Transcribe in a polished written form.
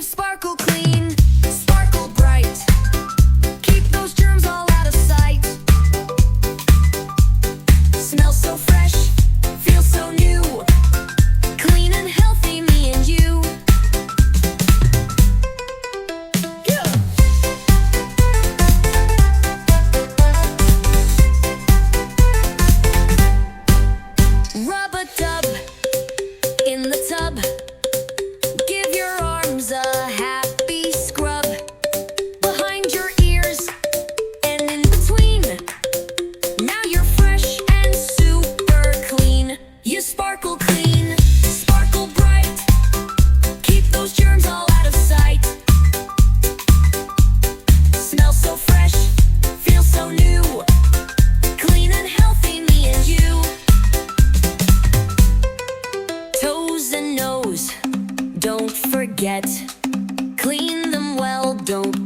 sparkle clean, sparkle bright. Keep those germs all out of sight. Smell so fresh, feel so new. Clean and healthy, me and you. Rub-a-dub in the tub. Give your arms a happy scrub. Behind your ears and in between. Now you're fresh and super clean. You sparkle clean, sparkle bright. Keep those germs all out of sight. Smell so fresh, feel so new. Clean and healthy, me and you. Toes and nose, don't forget. Clean them well, don't